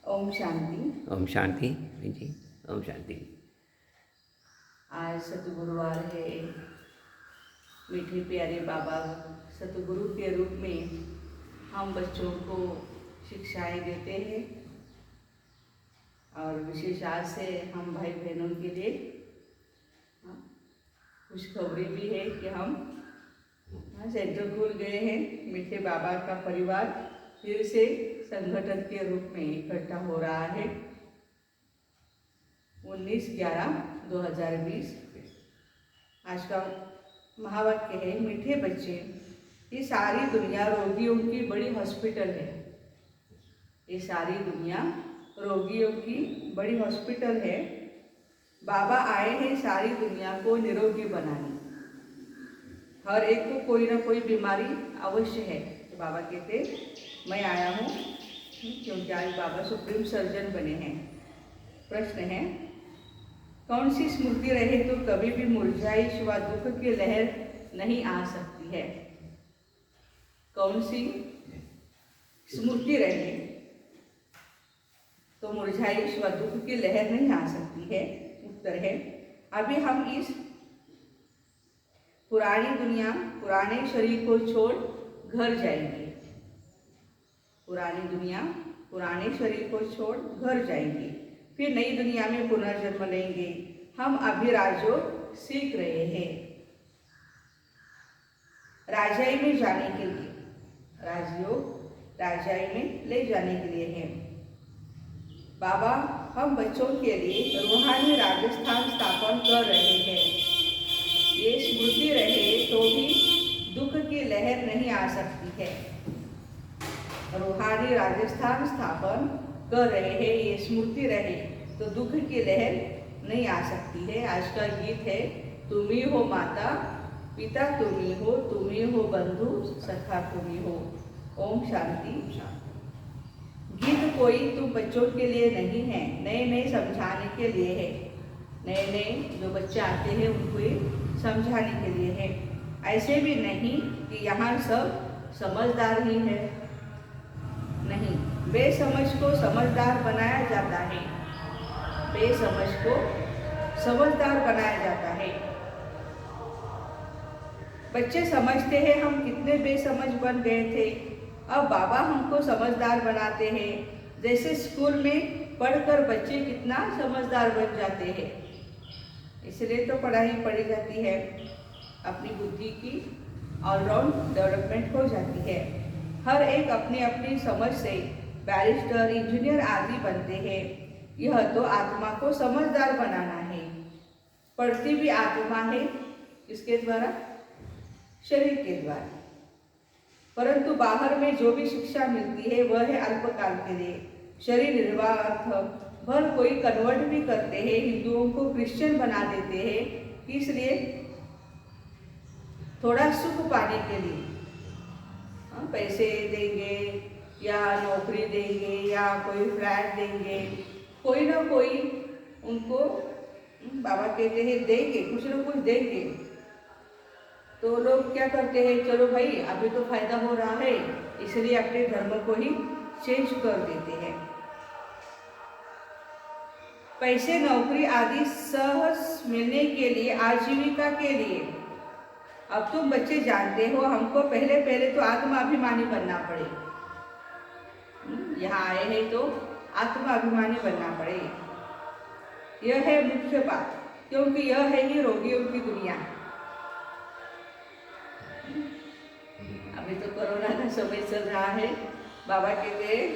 ओम शांति। ओम शांति जी। ओम शांति। आज सतगुरुवार है। मीठे प्यारे बाबा सतगुरु के रूप में हम बच्चों को शिक्षाएं देते हैं और विशेष आज से हम भाई बहनों के लिए खुशखबरी भी है कि हम सेंटर खुल गए हैं। मीठे बाबा का परिवार फिर से संगठन के रूप में इकट्ठा हो रहा है। 19/11/2020 आज का महावाक्य है, मीठे बच्चे, ये सारी दुनिया रोगियों की बड़ी हॉस्पिटल है। ये सारी दुनिया रोगियों की बड़ी हॉस्पिटल है। बाबा आए हैं सारी दुनिया को निरोगी बनाने। हर एक को कोई ना कोई बीमारी अवश्य है। तो बाबा कहते मैं आया हूँ क्योंकि आज बाबा सुप्रीम सर्जन बने हैं। प्रश्न है, कौन सी स्मृति रहे तो कभी भी मुरझाइश व दुख की लहर नहीं आ सकती है? कौन सी स्मृति रहे तो मुरझाइश व दुख की लहर नहीं आ सकती है? उत्तर है, अभी हम इस पुरानी दुनिया, पुराने शरीर को छोड़ घर जाएंगे। पुरानी दुनिया, पुराने शरीर को छोड़ घर जाएंगे, फिर नई दुनिया में पुनर्जन्म लेंगे। हम अभी राजयोग सीख रहे हैं। राजाई में जाने के लिए, राजयोग राजाई में ले जाने के लिए है। बाबा हम बच्चों के लिए रूहानी राजस्थान स्थापन कर रहे हैं। ये स्मृति रहे तो भी दुख की लहर नहीं आ सकती है। रूहानी राजस्थान स्थापन कर रहे हैं, ये स्मृति रहे तो दुख की लहर नहीं आ सकती है। आज का गीत है, तुम ही हो माता पिता, तुम ही हो बंधु सखा, तुम ही हो। ओम शांति। गीत कोई तुम बच्चों के लिए नहीं है, नए नए समझाने के लिए है। नए नए जो बच्चे आते हैं उनको समझाने के लिए है। ऐसे भी नहीं कि यहाँ सब समझदार ही है। नहीं, बेसमझ को समझदार बनाया जाता है। बेसमझ को समझदार बनाया जाता है। बच्चे समझते हैं हम कितने बेसमझ बन गए थे, अब बाबा हमको समझदार बनाते हैं। जैसे स्कूल में पढ़कर बच्चे कितना समझदार बन जाते हैं, इसलिए तो पढ़ाई पढ़ी जाती है। अपनी बुद्धि की ऑलराउंड डेवलपमेंट हो जाती है। हर एक अपनी अपनी समझ से बैरिस्टर, इंजीनियर आदि बनते हैं। यह तो आत्मा को समझदार बनाना है। पढ़ती भी आत्मा है, किसके द्वारा? शरीर के द्वारा। परंतु बाहर में जो भी शिक्षा मिलती है वह है अल्पकाल के लिए, शरीर निर्वाह अर्थ भर। कोई कन्वर्ट भी करते हैं, हिंदुओं को क्रिश्चियन बना देते हैं, इसलिए थोड़ा सुख पाने के लिए पैसे देंगे या नौकरी देंगे या कोई फ्लैट देंगे, कोई ना कोई उनको बाबा कहते हैं देंगे, कुछ ना कुछ देंगे। तो लोग क्या करते हैं, चलो भाई अभी तो फायदा हो रहा है, इसलिए अपने धर्म को ही चेंज कर देते हैं। पैसे, नौकरी आदि सहज मिलने के लिए, आजीविका के लिए। अब तुम बच्चे जानते हो हमको पहले तो आत्माभिमानी बनना पड़े। यहाँ आए हैं तो आत्माभिमानी बनना पड़े। यह है मुख्य बात, क्योंकि यह है ही रोगियों की दुनिया। अभी तो कोरोना का समय चल रहा है। बाबा कहते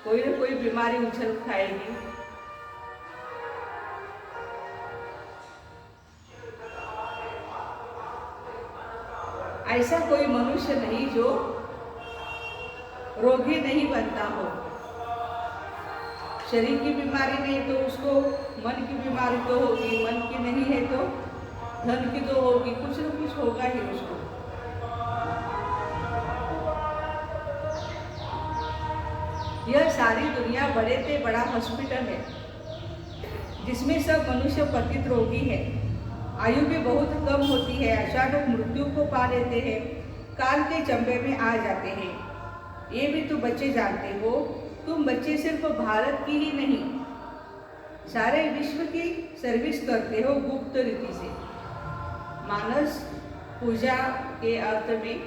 कोई ना कोई बीमारी उछल खाएगी। ऐसा कोई मनुष्य नहीं जो रोगी नहीं बनता हो। शरीर की बीमारी नहीं तो उसको मन की बीमारी तो होगी, मन की नहीं है तो धन की तो होगी, कुछ न कुछ होगा ही उसको। यह सारी दुनिया बड़े से बड़ा हॉस्पिटल है, जिसमें सब मनुष्य पतित रोगी है। आयु भी बहुत कम होती है, अचानक मृत्यु को पा लेते हैं, काल के चंबे में आ जाते हैं। ये भी तो बच्चे जानते हो तुम बच्चे सिर्फ भारत की ही नहीं, सारे विश्व की सर्विस करते हो गुप्त रीति से। मानस पूजा के अर्थ में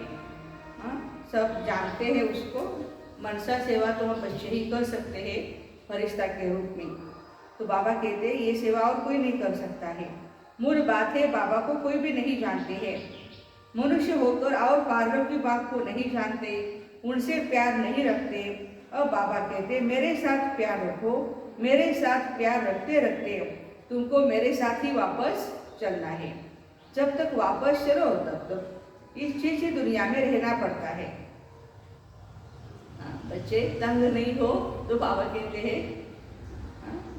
सब जानते हैं उसको। मनसा सेवा तो हम बच्चे ही कर सकते हैं फरिश्ता के रूप में। तो बाबा कहते हैं ये सेवा और कोई नहीं कर सकता है। मूल बात है बाबा को कोई भी नहीं जानते हैं। मनुष्य होकर और पारों की बात को नहीं जानते, उनसे प्यार नहीं रखते। अब बाबा कहते मेरे साथ प्यार रखो, मेरे साथ प्यार रखते रखते तुमको मेरे साथ ही वापस चलना है। जब तक वापस चलो तब तक इस चीज की दुनिया में रहना पड़ता है। बच्चे तंग नहीं हो तो बाबा कहते हैं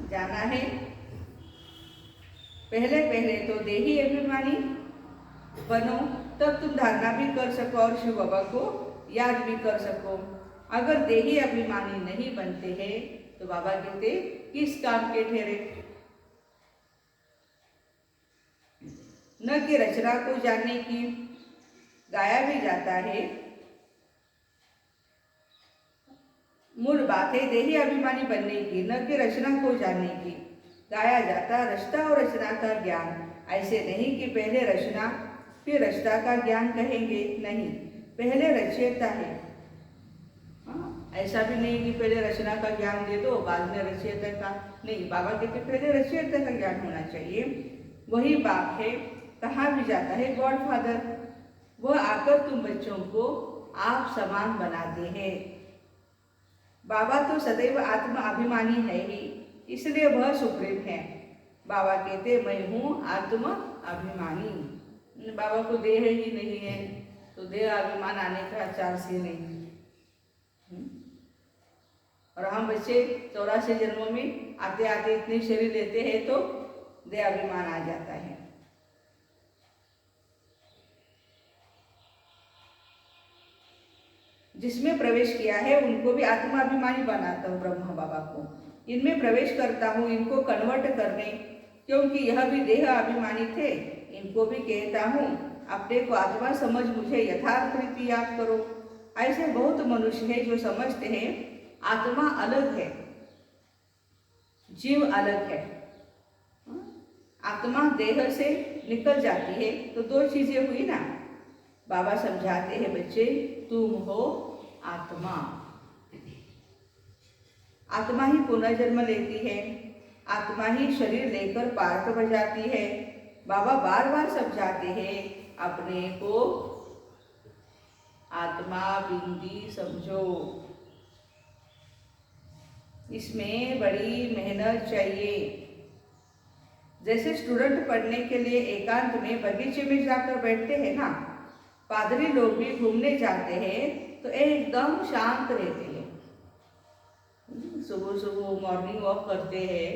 जाना है। पहले पहले तो देही अभिमानी बनो, तब तुम धारणा भी कर सको और शिव बाबा को याद भी कर सको। अगर देही अभिमानी नहीं बनते हैं तो बाबा कहते किस काम के ठहरे। न कि रचना को जानने की, गाया भी जाता है। मूल बात है देही अभिमानी बनने की, न कि रचना को जानने की। गाया जाता रचना और रचना का ज्ञान। ऐसे नहीं कि पहले रचना फिर रचना का ज्ञान कहेंगे, नहीं, पहले रचयिता है। ऐसा भी नहीं कि पहले रचना का ज्ञान दे दो बाद में रचयिता का, नहीं। बाबा कहते पहले रचयिता का ज्ञान होना चाहिए। वही बाप है, कहा भी जाता है गॉड फादर। वह आकर तुम बच्चों को आप समान बनाते हैं। बाबा तो सदैव आत्मा अभिमानी है ही, इसलिए वह सुप्रीम है। बाबा कहते मैं हूँ आत्मा अभिमानी। बाबा को देह ही नहीं है तो देह अभिमान आने का चांस ही नहीं। और हम बच्चे 84 जन्मों में आते आते इतने शरीर लेते हैं तो देह अभिमान आ जाता है। जिसमें प्रवेश किया है उनको भी आत्मा अभिमानी बनाता हूँ ब्रह्मा बाबा को। इनमें प्रवेश करता हूँ इनको कन्वर्ट करने, क्योंकि यह भी देह अभिमानी थे। इनको भी कहता हूँ अपने को आत्मा समझ मुझे यथार्थ रीति याद करो। ऐसे बहुत मनुष्य हैं जो समझते हैं आत्मा अलग है, जीव अलग है। आत्मा देह से निकल जाती है तो दो चीजें हुई ना। बाबा समझाते हैं बच्चे तुम हो आत्मा। आत्मा ही पुनर्जन्म लेती है, आत्मा ही शरीर लेकर पार्ट बजाती है। बाबा बार बार समझाते हैं अपने को आत्मा बिंदी समझो। इसमें बड़ी मेहनत चाहिए। जैसे स्टूडेंट पढ़ने के लिए एकांत में बगीचे में जाकर बैठते हैं ना, पादरी लोग भी घूमने जाते हैं तो एकदम शांत रहते हैं। सुबह सुबह मॉर्निंग वॉक करते हैं।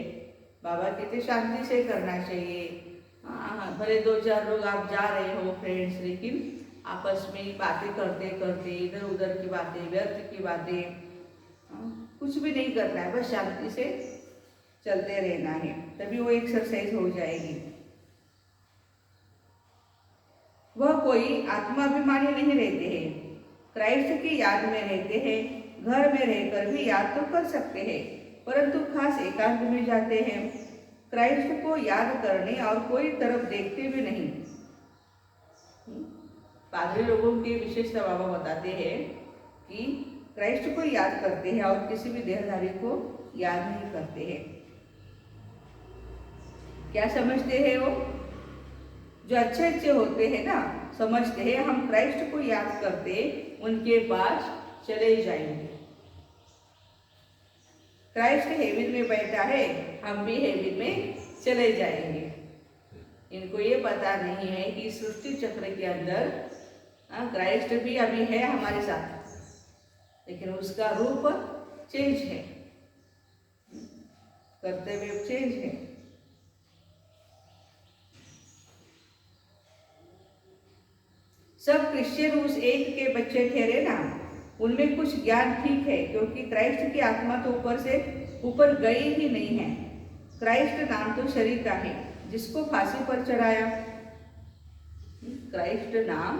बाबा कहते शांति से करना चाहिए। हाँ, भले 2-4 लोग आप जा रहे हो फ्रेंड्स, लेकिन आपस में बातें करते करते इधर उधर की बातें, व्यर्थ की बातें, कुछ भी नहीं करना है, बस शांति से चलते रहना है, तभी वो एक्सरसाइज हो जाएगी। वह कोई आत्माभिमानी नहीं रहते हैं, क्राइस्ट की याद में रहते हैं। घर में रहकर भी याद तो कर सकते हैं, परंतु खास एकांत में जाते हैं। क्राइस्ट को याद करने और कोई तरफ देखते भी नहीं। पादरी लोगों की विशेषता बाबा बताते हैं कि क्राइस्ट को याद करते हैं और किसी भी देहधारी को याद नहीं करते हैं। क्या समझते हैं वो? जो अच्छे अच्छे होते हैं ना, समझते हैं हम क्राइस्ट को याद करते उनके पास चले जाएंगे। क्राइस्ट हेवन में बैठा है, हम भी हेवन में चले जाएंगे। इनको ये पता नहीं है कि सृष्टि चक्र के अंदर क्राइस्ट भी अभी है हमारे साथ, लेकिन उसका रूप चेंज है, कर्तव्य चेंज है। सब क्रिश्चियन उस एक के बच्चे ठहरे ना, उनमें कुछ ज्ञान ठीक है, क्योंकि क्राइस्ट की आत्मा तो ऊपर गई ही नहीं है। क्राइस्ट नाम तो शरीर का है जिसको फांसी पर चढ़ाया। क्राइस्ट नाम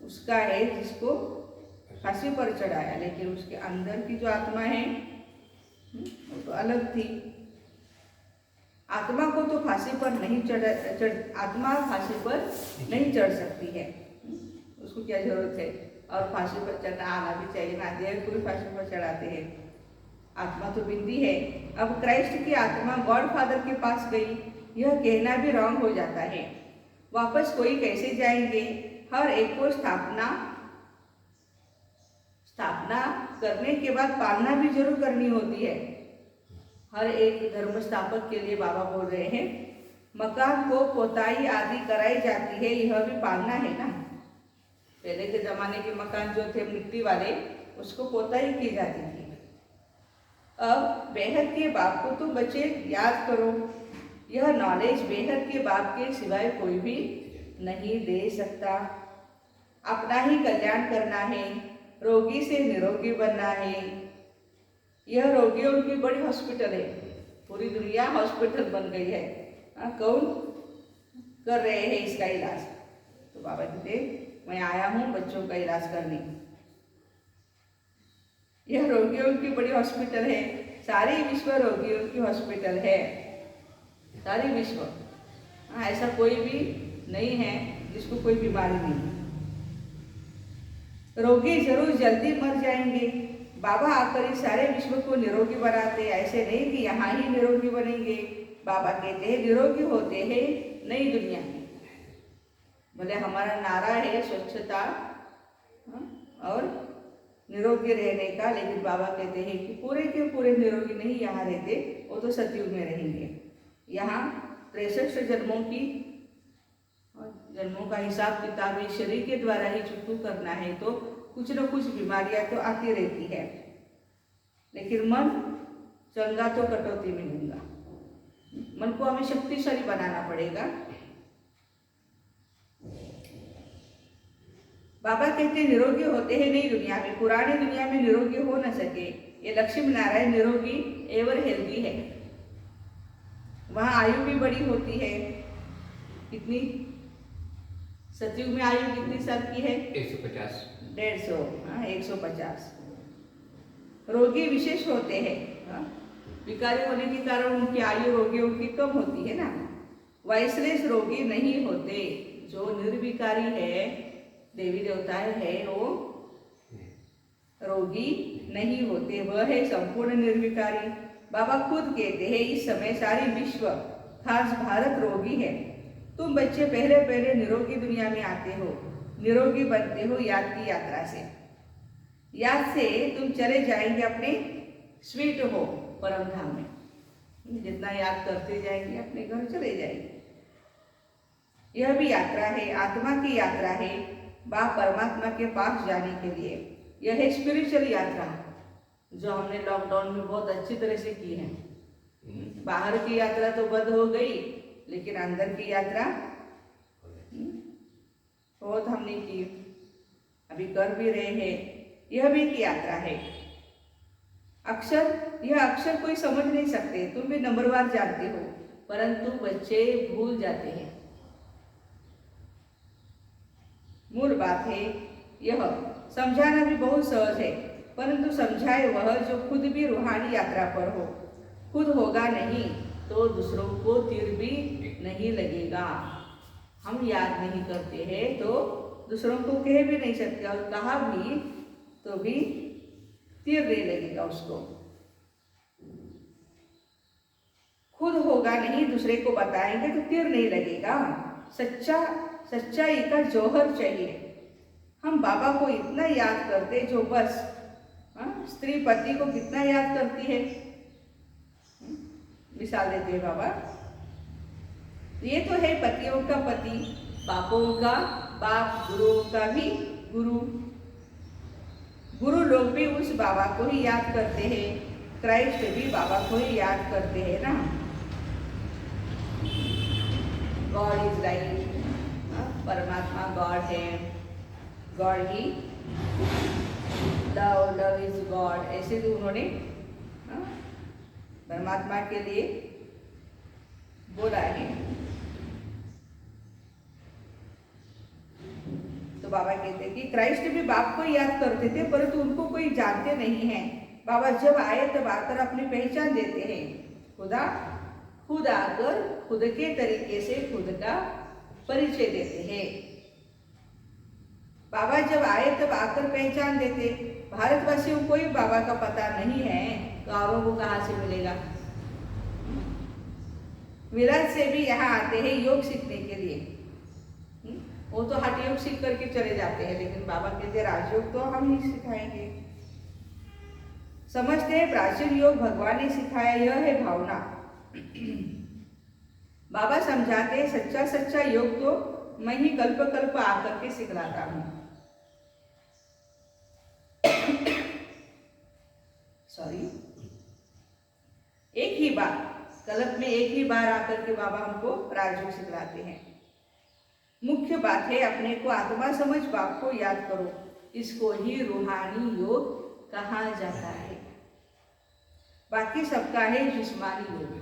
उसका है जिसको फांसी पर चढ़ाया, लेकिन उसके अंदर की जो आत्मा है वो तो अलग थी। आत्मा को तो फांसी पर नहीं आत्मा फांसी पर नहीं चढ़ सकती है, उसको क्या जरूरत है। और फांसी पर चढ़ना आना भी चाहिए ना, देह को भी फांसी पर चढ़ाते हैं, आत्मा तो बिंदी है। अब क्राइस्ट की आत्मा गॉड फादर के पास गई, यह कहना भी रॉन्ग हो जाता है। वापस कोई कैसे जाएंगे? हर एक को स्थापना करने के बाद पालना भी जरूर करनी होती है। हर एक धर्म स्थापक के लिए बाबा बोल रहे हैं, मकान को पोताई आदि कराई जाती है, यह भी पालना है ना। पहले के जमाने के मकान जो थे मिट्टी वाले, उसको पोताई की जाती थी। अब बेहद के बाप को तुम बच्चे याद करो, यह नॉलेज बेहद के बाप के सिवाय कोई भी नहीं दे सकता। अपना ही कल्याण करना है, रोगी से निरोगी बनना है। यह रोगियों की बड़ी हॉस्पिटल है, पूरी दुनिया हॉस्पिटल बन गई है। कौन कर रहे हैं इसका इलाज? तो बाबा कहते मैं आया हूँ बच्चों का इलाज करने। यह रोगियों की बड़ी हॉस्पिटल है, सारी विश्व रोगियों की हॉस्पिटल है, सारी विश्व। ऐसा कोई भी नहीं है जिसको कोई बीमारी नहीं। रोगी जरूर जल्दी मर जाएंगे, बाबा आकर इस सारे विश्व को निरोगी बनाते। ऐसे नहीं कि यहाँ ही निरोगी बनेंगे। बाबा कहते हैं निरोगी होते हैं नई दुनिया में। बोले हमारा नारा है स्वच्छता और निरोगी रहने का, लेकिन बाबा कहते हैं कि पूरे के पूरे निरोगी नहीं यहाँ रहते, वो तो सतयुग में रहेंगे। यहाँ 63 जन्मों का हिसाब किताब इस शरीर के द्वारा ही चुकू करना है, तो कुछ न कुछ बीमारियां तो आती रहती है, लेकिन मन चंगा तो कटौती में लूंगा। मन को हमें शक्तिशाली बनाना पड़ेगा। बाबा कहते निरोगी होते हैं नई दुनिया में, पुरानी दुनिया में निरोगी हो न सके। ये लक्ष्मी नारायण निरोगी एवर हेल्दी है। वहाँ आयु भी बड़ी होती है। कितनी? सतयुग में आयु कितनी साल की है? 150। 150। 150। रोगी विशेष होते हैं, विकारी होने के कारण उनकी आयु रोगियों की कम होती है ना। वाइसलेस रोगी नहीं होते, जो निर्विकारी है, देवी देवता है, वो रोगी नहीं होते, वह है संपूर्ण निर्विकारी। बाबा खुद कहते हैं इस समय सारी विश्व खास भारत रोगी है। तुम बच्चे पहले पहले निरोगी दुनिया में आते हो, निरोगी बनते हो याद की यात्रा से। याद से तुम चले जाएंगे अपने स्वीट हो परम धाम में। जितना याद करते जाएंगे अपने घर चले जाएंगे। यह भी यात्रा है, आत्मा की यात्रा है, बाप परमात्मा के पास जाने के लिए। यह है स्पिरिचुअल यात्रा, जो हमने लॉकडाउन में बहुत अच्छी तरह से की है। बाहर की यात्रा तो बंद हो गई, लेकिन अंदर की यात्रा बहुत हमने की, अभी कर भी रहे हैं। यह भी एक यात्रा है। यह अक्षर कोई समझ नहीं सकते, तुम भी नंबरवार जानते हो, परंतु बच्चे भूल जाते हैं। मूल बात है यह, समझाना भी बहुत सहज है, परंतु समझाए वह जो खुद भी रूहानी यात्रा पर हो। खुद होगा नहीं तो दूसरों को तीर भी नहीं लगेगा। हम याद नहीं करते हैं तो दूसरों को कह भी नहीं सकते, और कहा भी तो भी तीर नहीं लगेगा उसको। खुद होगा नहीं, दूसरे को बताएंगे तो तीर नहीं लगेगा। सच्चाई का जौहर चाहिए। हम बाबा को इतना याद करते जो बस स्त्री पति को कितना याद करती है। मिसाल देते हैं बाबा, ये तो है पतियों का पति, बापों का बाप, गुरुओं का भी गुरु। गुरु लोग भी उस बाबा को ही याद करते हैं, क्राइस्ट भी बाबा को ही याद करते हैं ना। गॉड इज लाइफ, परमात्मा गॉड है, God he love is God, ऐसे तो उन्होंने परमात्मा के लिए बोला है। तो बाबा कहते हैं कि क्राइस्ट भी बाप को याद करते थे, परंतु उनको कोई जानते नहीं है। बाबा जब आए तब आकर अपनी पहचान देते हैं। खुदा खुद आकर खुद के तरीके से खुद का परिचय देते हैं। बाबा जब आए तब आकर पहचान देते। भारतवासियों को ही बाबा का पता नहीं है, गौरों को कहाँ से मिलेगा। विराट से भी यहाँ आते हैं योग सीखने के लिए। वो तो हठ योग सीख करके चले जाते हैं, लेकिन बाबा कहते राजयोग तो हम ही सिखाएंगे। समझते हैं प्राचीन योग भगवान ने सिखाया, यह है भावना। बाबा समझाते हैं सच्चा सच्चा योग तो मैं ही कल्प कल्प आकर के सिखलाता हूँ। सॉरी, एक ही बार कल्प में एक ही बार आकर के बाबा हमको राजयोग सिखलाते हैं। मुख्य बात है अपने को आत्मा समझ बाप को याद करो, इसको ही रूहानी योग कहा जाता है। बाकी सबका है जिस्मानी योग।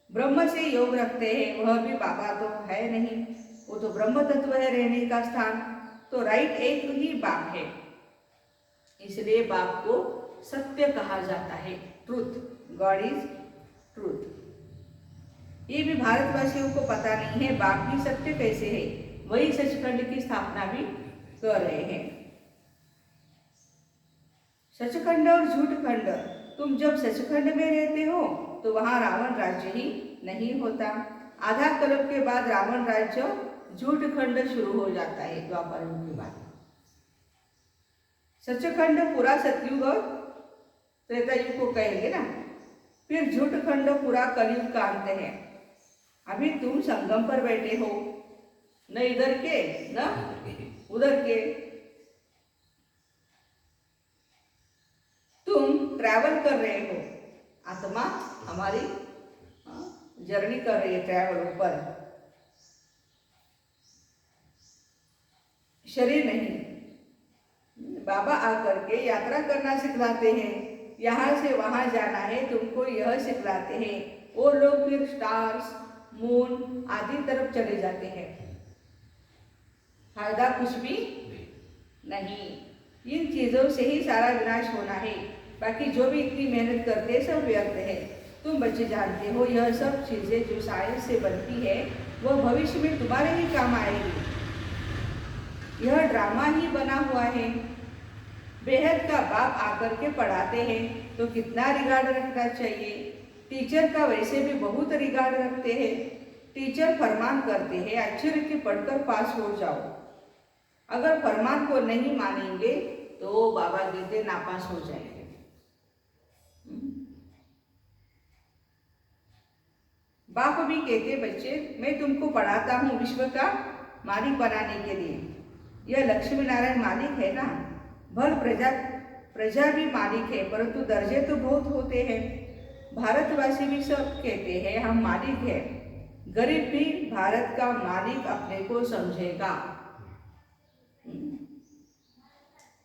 ब्रह्म से योग रखते हैं, वह भी बाबा तो है नहीं, वो तो ब्रह्म तत्व है रहने का स्थान। तो राइट एक ही बाप है, इसलिए बाप को सत्य कहा जाता है। Truth, God is truth. ये भी भारतवासियों को पता नहीं है बाप भी सत्य कैसे है। वही सचखंड की स्थापना भी कर रहे हैं। सचखंड और झूठखंड, तुम जब सचखंड में रहते हो तो वहां रावण राज्य ही नहीं होता। आधा कल्प के बाद रावण राज्य झूठखंड शुरू हो जाता है, द्वापर युग के बाद। सचखंड पूरा सतयुग और त्रेता युग को कहेंगे ना, फिर झूठखंड पूरा कलयुग का अंत है। अभी तुम संगम पर बैठे हो, न इधर के न उधर के। तुम ट्रैवल कर रहे हो, आत्मा हमारी जर्नी कर रही है ट्रैवल ऊपर, शरीर नहीं। बाबा आकर के यात्रा करना सिखलाते हैं, यहाँ से वहां जाना है तुमको यह सिखलाते हैं। वो लोग फिर स्टार्स, मून आदि तरफ चले जाते हैं, फायदा कुछ भी नहीं। इन चीजों से ही सारा विनाश होना है, बाकी जो भी इतनी मेहनत करते हैं सब व्यर्थ है। तुम बच्चे जानते हो यह सब चीजें जो साइंस से बनती है वह भविष्य में तुम्हारे ही काम आएगी। यह ड्रामा ही बना हुआ है। बेहद का बाप आकर के पढ़ाते हैं तो कितना रिगार्ड रखना चाहिए। टीचर का वैसे भी बहुत रिगार्ड रखते हैं। टीचर फरमान करते हैं अच्छी रीति पढ़कर पास हो जाओ। अगर फरमान को नहीं मानेंगे तो बाबा कहते नापास हो जाएंगे। बाप भी कहते बच्चे मैं तुमको पढ़ाता हूँ विश्व का मालिक बनाने के लिए। यह लक्ष्मी नारायण मालिक है ना, भर प्रजा भी मालिक है, परंतु दर्जे तो बहुत होते हैं। भारतवासी भी सब कहते हैं हम मालिक हैं। गरीब भी भारत का मालिक अपने को समझेगा,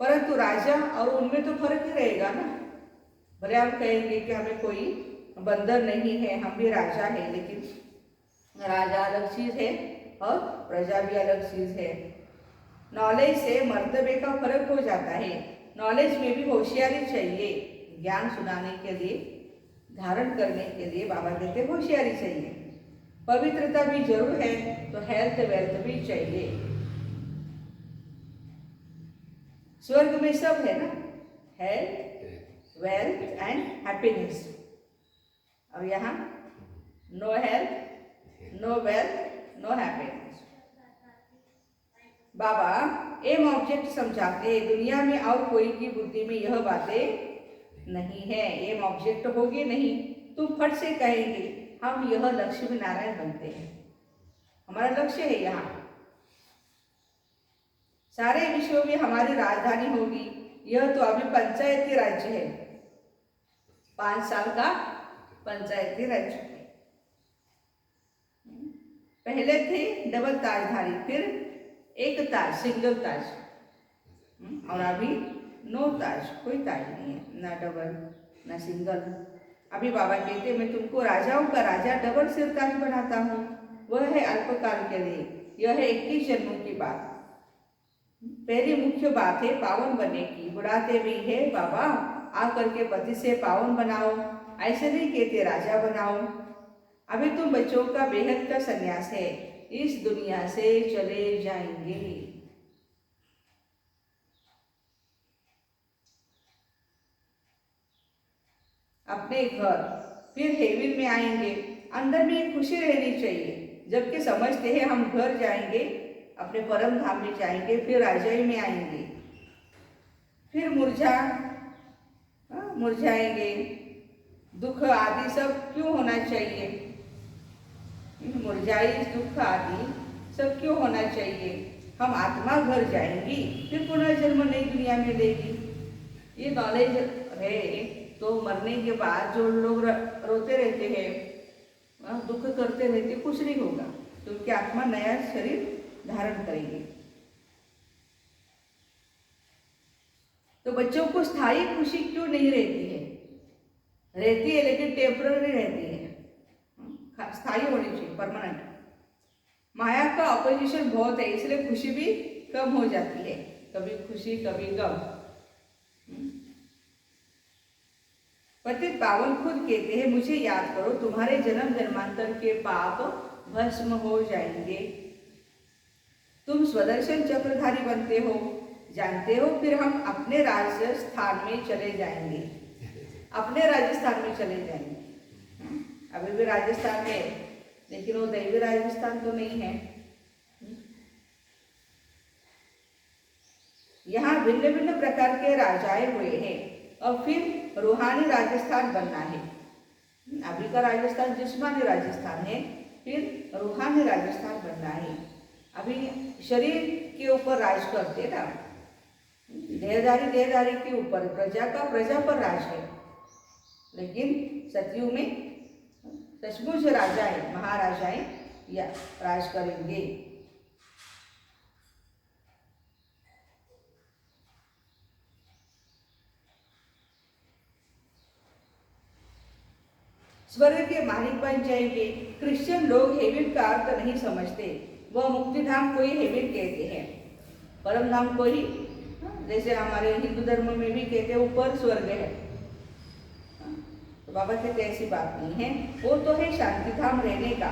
परंतु राजा और उनमें तो फर्क ही रहेगा ना। भले आप कहेंगे कि हमें कोई बंदर नहीं है, हम भी राजा है, लेकिन राजा अलग चीज है और प्रजा भी अलग चीज है। नॉलेज से मर्तबे का फर्क हो जाता है। नॉलेज में भी होशियारी चाहिए। ज्ञान सुनाने के लिए, धारण करने के लिए बाबा कहते होशियारी चाहिए। पवित्रता भी जरूर है तो हेल्थ वेल्थ भी चाहिए। स्वर्ग में सब है ना, हेल्थ वेल्थ एंड हैप्पीनेस। और यहाँ no health no wealth no happiness. बाबा एम ऑब्जेक्ट समझाते हैं। दुनिया में और कोई की बुद्धि में यह बातें नहीं है। एम ऑब्जेक्ट होगी नहीं, तुम फट से कहेंगे हम यह लक्ष्मी नारायण बनते हैं, हमारा लक्ष्य है यहाँ। सारे विश्व में हमारी राजधानी होगी। यह तो अभी पंचायती राज्य है, 5 साल का पंचायती राज्य। पहले थे डबल ताजधारी, फिर एक ताज, सिंगल ताज, और अभी नो ताज, कोई ताज नहीं है, ना डबल ना सिंगल। अभी बाबा कहते मैं तुमको राजाओं का राजा डबल सिर ताज बनाता हूँ, वह है अल्पकाल के लिए। यह है 21 जन्मों की बात। पहली मुख्य बात है पावन बनने की। बुलाते भी है बाबा आकर के पति से पावन बनाओ, ऐसे नहीं कहते राजा बनाओ। अभी तुम बच्चों का बेहद का संन्यास है, इस दुनिया से चले जाएंगे। अपने घर फिर हेवन में आएंगे। अंदर में एक खुशी रहनी चाहिए, जबकि समझते हैं हम घर जाएंगे, अपने परम धाम में जाएंगे, फिर राजाई में आएंगे, फिर मुरझाएंगे। दुख आदि सब क्यों होना चाहिए? मुरझाई दुख आदि सब क्यों होना चाहिए? हम आत्मा घर जाएंगी, फिर पुनर्जन्म नई दुनिया में लेगी। ये नॉलेज है तो मरने के बाद जो लोग रोते रहते हैं, दुख करते रहते, कुछ नहीं होगा, तो उनकी आत्मा नया शरीर धारण करेंगे। तो बच्चों को स्थायी खुशी क्यों नहीं रहती है? रहती है लेकिन टेम्पररी रहती है, स्थायी होनी चाहिए, परमानेंट। माया का अपोजिशन बहुत है, इसलिए खुशी भी कम हो जाती है, कभी खुशी कभी गम। पतित पावन खुद कहते हैं मुझे याद करो, तुम्हारे जन्म जन्मांतर के पाप भस्म हो जाएंगे। तुम स्वदर्शन चक्रधारी बनते हो, जानते हो, फिर हम अपने राजस्थान में चले जाएंगे, अपने राजस्थान में चले जाएंगे। अभी भी राजस्थान में, लेकिन वो दैवी राजस्थान तो नहीं है। यहाँ भिन्न भिन्न प्रकार के राजाएं हुए हैं और फिर रूहानी राजस्थान बनना है। अभी का राजस्थान जिस्मानी राजस्थान है, फिर रूहानी राजस्थान बनना है। अभी शरीर के ऊपर राज करते ना, देहधारी के ऊपर, प्रजा का प्रजा पर राज है। लेकिन सतयुग में सचमुच राजाएं, महाराजाएं या राज करेंगे। स्वर्ग के मालिक बन जाएंगे। क्रिश्चियन लोग हेवन का अर्थ नहीं समझते, वह मुक्ति धाम को ही हेवन कहते हैं, परम धाम को ही। जैसे हमारे हिंदू धर्म में भी कहते हैं ऊपर स्वर्ग है, तो बाबा कहते ऐसी बात नहीं है, वो तो है शांति धाम रहने का।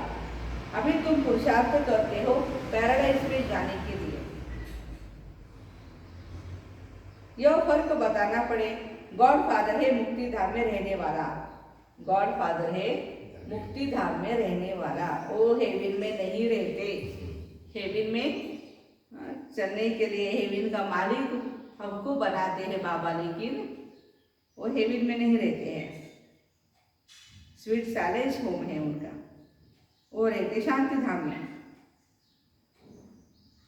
अभी तुम पुरुषार्थ करते हो पैराडाइज में जाने के लिए। यह फर्क बताना पड़े। गॉड फादर है मुक्ति धाम में रहने वाला, गॉड फादर है मुक्ति धाम में रहने वाला, वो हेवन में नहीं रहते। हेवन में चलने के लिए हेवन का मालिक हमको बनाते हैं बाबा, लेकिन वो हेवन में नहीं रहते हैं। स्वीट साइलेंस होम है उनका, वो रहते शांति धाम में।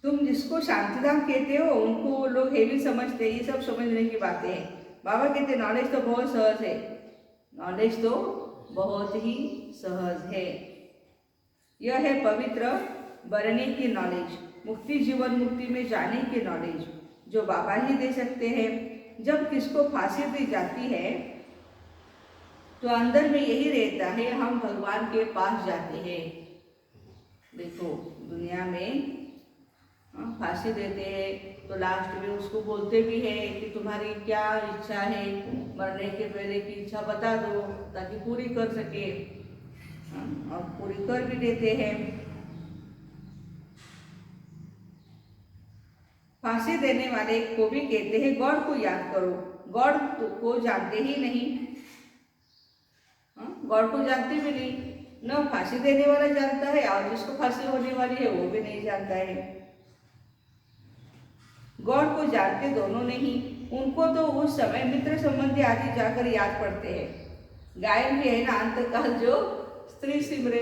तुम जिसको शांति धाम कहते हो उनको लोग हेवन समझते हैं, ये सब समझने की बातें हैं। बाबा कहते नॉलेज तो बहुत सहज है, नॉलेज तो बहुत ही सहज है। यह है पवित्र बनने की नॉलेज, मुक्ति जीवन मुक्ति में जाने की नॉलेज, जो बाबा ही दे सकते हैं। जब किसको फांसी दी जाती है तो अंदर में यही रहता है, हम भगवान के पास जाते हैं। देखो दुनिया में फांसी देते हैं तो लास्ट में उसको बोलते भी है कि तुम्हारी क्या इच्छा है, मरने के पहले की इच्छा बता दो ताकि पूरी कर सके, और पूरी कर भी देते हैं। फांसी देने वाले को भी कहते हैं गॉड को याद करो, गॉड को जानते ही नहीं, गॉड को जानते भी नहीं, न फांसी देने वाला जानता है और जिसको फांसी होने वाली है वो भी नहीं जानता है। गॉड को जानते दोनों नहीं, उनको तो उस समय मित्र संबंधी आदि जाकर याद पड़ते हैं। गायन भी है ना, अंतकाल जो स्त्री सिमरे,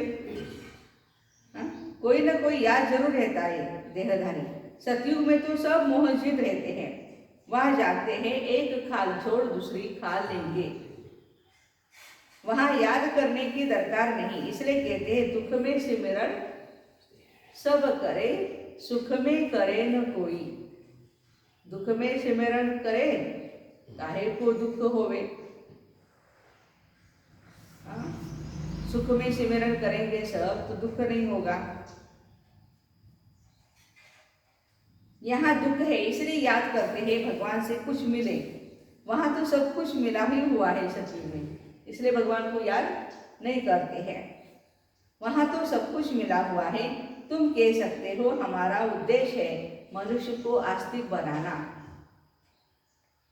कोई ना कोई याद जरूर रहता है देहधारी। सतयुग में तो सब मोहजित रहते हैं, वहां जानते हैं एक खाल छोड़ दूसरी खाल लेंगे, वहां याद करने की दरकार नहीं। इसलिए कहते हैं दुख में सिमरण सब करे, सुख में करे न कोई। दुख में सिमरण करे, काहे को दुख होवे, सुख में सिमरण करेंगे सब तो दुख नहीं होगा। यहाँ दुख है इसलिए याद करते हैं भगवान से कुछ मिले। वहाँ तो सब कुछ मिला ही हुआ है सच्ची में, इसलिए भगवान को याद नहीं करते हैं। वहाँ तो सब कुछ मिला हुआ है। तुम कह सकते हो हमारा उद्देश्य है मनुष्य को आस्तिक बनाना,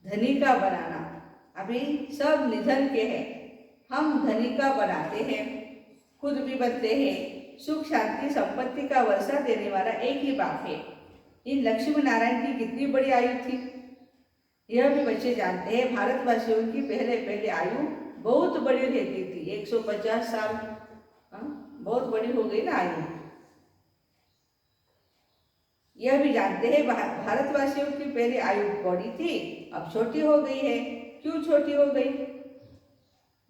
धनी का बनाना। अभी सब निधन के हैं, हम धनी का बनाते हैं, खुद भी बनते हैं। सुख शांति संपत्ति का वर्षा देने वाला एक ही बाप है। इन लक्ष्मी नारायण की कितनी बड़ी आयु थी यह भी बच्चे जानते हैं। भारतवासियों की पहले आयु बहुत बड़ी रहती थी, 150 साल। बहुत बड़ी हो गई ना आयु। यह भी जानते हैं भारतवासियों की पहले आयु बड़ी थी, अब छोटी हो गई है। क्यों छोटी हो गई?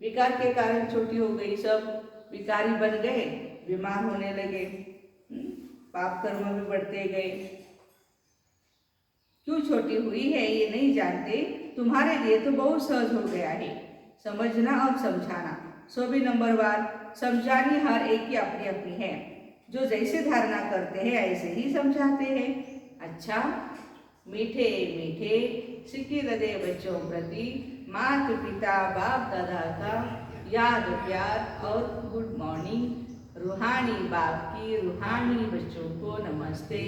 विकार के कारण छोटी हो गई। सब विकारी बन गए, बीमार होने लगे, पाप कर्म भी बढ़ते गए। क्यों छोटी हुई है ये नहीं जानते। तुम्हारे लिए तो बहुत सहज हो गया है समझना और समझाना। 24 नंबर बार समझानी हर एक की अपनी अपनी है। जो जैसे धारणा करते हैं ऐसे ही समझाते हैं। अच्छा, मीठे मीठे सिक्के लदे बच्चों प्रति माता पिता बाप दादा का याद प्यार और गुड मॉर्निंग। रूहानी बाप की रूहानी बच्चों को नमस्ते।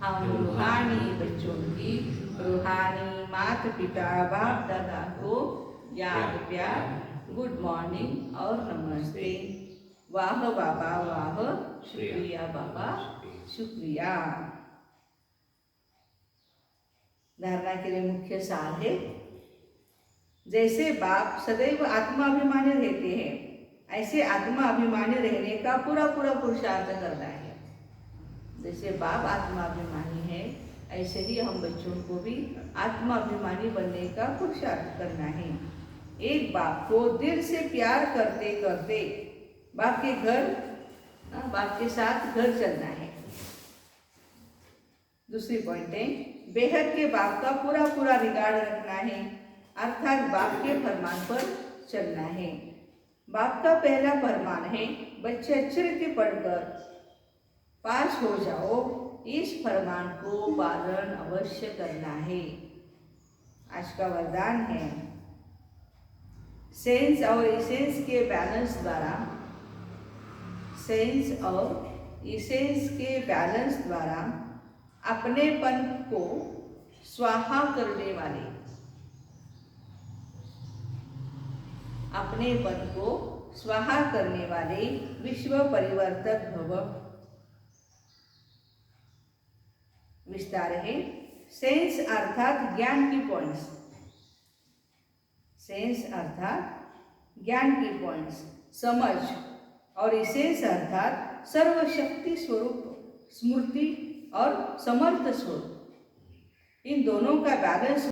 हम रूहानी बच्चों की रूहानी माता पिता बाप दादा को याद प्यार गुड मॉर्निंग और नमस्ते। वाह बाबा वाह, शुक्रिया बाबा शुक्रिया। धारणा के लिए मुख्य सार है, जैसे बाप सदैव आत्माभिमानी रहते हैं ऐसे आत्माभिमानी रहने का पूरा पुरुषार्थ करना है। जैसे बाप आत्माभिमानी है ऐसे ही हम बच्चों को भी आत्माभिमानी बनने का पुरुषार्थ करना है। एक बाप को दिल से प्यार करते करते बाप के साथ घर चलना है। दूसरी पॉइंट है, बेहद के बाप का पूरा रिकॉर्ड रखना है, अर्थात बाप के फरमान पर चलना है। बाप का पहला फरमान है, बच्चे अच्छे रीति पढ़कर पास हो जाओ। इस फरमान को पालन अवश्य करना है। आज का वरदान है, सेंस और इसेंस के बैलेंस द्वारा अपनेपन को स्वाहा करने वाले विश्व परिवर्तक भव। विस्तार है, सेंस अर्थात ज्ञान की पॉइंट्स। सेंस अर्थात ज्ञान की पॉइंट्स, समझ, और इसेंस अर्थात सर्वशक्ति स्वरूप, स्मृति और समर्थ स्वरूप। इन दोनों का बैलेंस